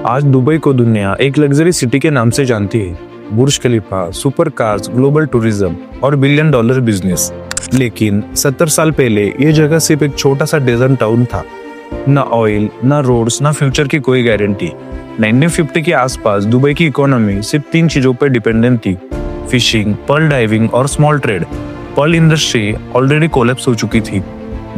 आज दुबई को दुनिया एक लग्जरी सिटी के नाम से जानती है। बुर्ज खलीफा, सुपर कार्स, ग्लोबल टूरिज्म और बिलियन डॉलर बिजनेस। लेकिन 70 साल पहले ये जगह सिर्फ एक छोटा सा डेजर्ट टाउन था। ना ऑयल, ना रोड्स, ना फ्यूचर की कोई गारंटी। 1950 के आसपास दुबई की इकोनॉमी सिर्फ 3 चीजों पर डिपेंडेंट थी: फिशिंग, पर्ल डाइविंग और small trade. Pearl industry already collapse हो चुकी थी,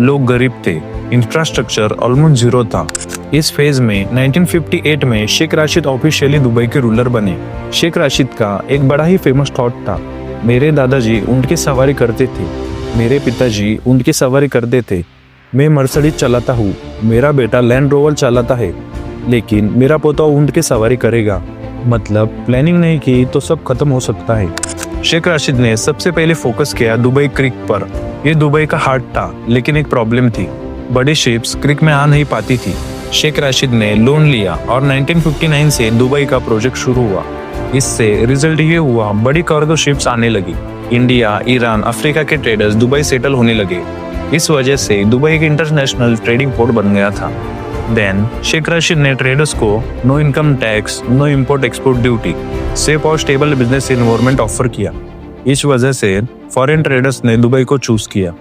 लोग गरीब थे, इंफ्रास्ट्रक्चर ऑलमोस्ट जीरो था। इस फेज में 1958 में शेख राशिद ऑफिशियली दुबई के रूलर बने। शेख राशिद का एक बड़ा ही फेमस थॉट था: मेरे दादाजी ऊंट की सवारी करते थे, मेरे पिताजी ऊंट की सवारी करते थे, मैं मर्सिडीज चलाता हूँ, मेरा बेटा लैंड रोवर चलाता है, लेकिन मेरा पोता ऊंट की सवारी करेगा। मतलब प्लानिंग नहीं की तो सब खत्म हो सकता है। शेख राशिद ने सबसे पहले फोकस किया दुबई क्रिक पर। यह दुबई का हार्ट था, लेकिन एक प्रॉब्लम थी, बड़ी शिप्स क्रिक में आ नहीं पाती थी। शेख राशिद ने लोन लिया और 1959 से दुबई का प्रोजेक्ट शुरू हुआ। इससे रिजल्ट ये हुआ, बड़ी कार्गो शिप्स आने लगी। इंडिया, ईरान, अफ्रीका के ट्रेडर्स दुबई सेटल होने लगे। इस वजह से दुबई एक इंटरनेशनल ट्रेडिंग पोर्ट बन गया था। देन शेख राशिद ने ट्रेडर्स को no income tax, no import export duty, safe और स्टेबल बिजनेस एनवायरनमेंट ऑफर किया। इस वजह से फॉरेन ट्रेडर्स ने दुबई को चूज किया।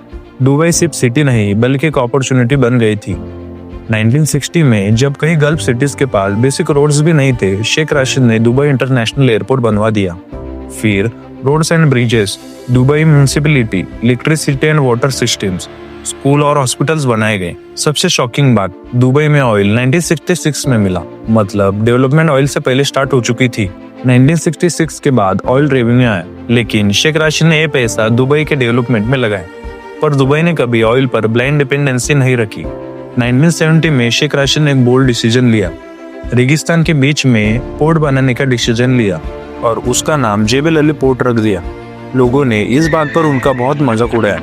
दुबई सिर्फ सिटी नहीं बल्कि एक अपॉर्चुनिटी बन गई थी। 1960 में जब कई गल्फ सिटीज के पास बेसिक रोड्स भी नहीं थे, शेख राशिद ने दुबई इंटरनेशनल एयरपोर्ट बनवा दिया। फिर roads and bridges, Dubai municipality, electricity and water systems, school और हॉस्पिटल्स बनाए गए। सबसे शॉकिंग बात, दुबई में ऑयल 1966 में मिला। मतलब डेवलपमेंट ऑयल से पहले स्टार्ट हो चुकी थी। 1966 के बाद ऑयल रेवेन्यू आया, लेकिन शेख राशिद ने यह पैसा दुबई के डेवलपमेंट में लगाया। पर दुबई ने कभी ऑयल पर ब्लाइंड डिपेंडेंसी नहीं रखी। 1970 में शेख राशिद ने एक बोल्ड डिसीजन लिया। रेगिस्तान के बीच में पोर्ट बनाने का डिसीजन लिया और उसका नाम जेबल अली पोर्ट रख दिया। लोगों ने इस बात पर उनका बहुत मजाक उड़ाया,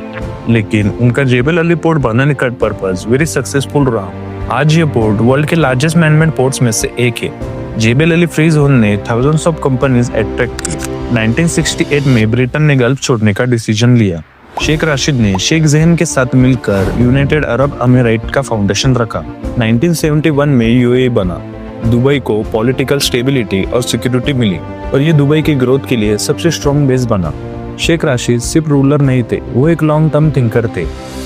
लेकिन उनका जेबल अली पोर्ट बनाने का पर्पस वेरी सक्सेसफुल रहा। आज ये पोर्ट वर्ल्ड के लार्जेस्ट मैनमेड पोर्ट्स में से एक है। जेबल अली फ्री जोन ने थाउजेंड्स ऑफ कंपनीज अट्रैक्ट की। 1968 में ब्रिटेन ने गल्फ छोड़ने का डिसीजन लिया। शेख राशिद ने शेख ज़ैद के साथ मिलकर यूनाइटेड अरब अमीरात का फाउंडेशन रखा। 1971 में यूएई बना। दुबई को पॉलिटिकल स्टेबिलिटी और सिक्योरिटी मिली और ये दुबई की ग्रोथ के लिए सबसे स्ट्रॉन्ग बेस बना। शेख राशिद सिर्फ रूलर नहीं थे, वो एक लॉन्ग टर्म थिंकर थे।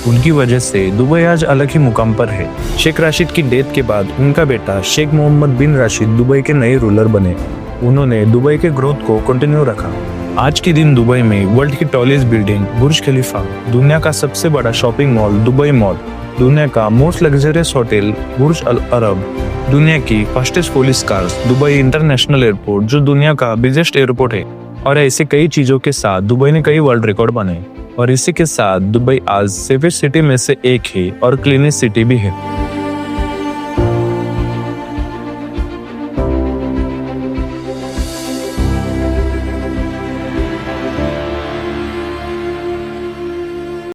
उनकी वजह से दुबई आज अलग ही मुकाम पर है। शेख राशिद की डेथ के बाद उनका बेटा शेख मोहम्मद बिन राशिद दुबई के नए रूलर बने। उन्होंने दुबई के ग्रोथ को कंटिन्यू रखा। आज के दिन दुबई में वर्ल्ड की टॉलेस्ट बिल्डिंग बुर्ज खलीफा, दुनिया का सबसे बड़ा शॉपिंग मॉल दुबई मॉल, दुनिया का मोस्ट लग्जरियस होटल बुर्ज अल अरब, दुनिया की fastest police cars, Dubai international airport जो दुनिया का बिगेस्ट एयरपोर्ट है, और ऐसे कई चीजों के साथ दुबई ने कई वर्ल्ड रिकॉर्ड बनाए। और इसी के साथ दुबई आज सेफेस्ट सिटी में से एक है और क्लीनेस्ट सिटी भी है।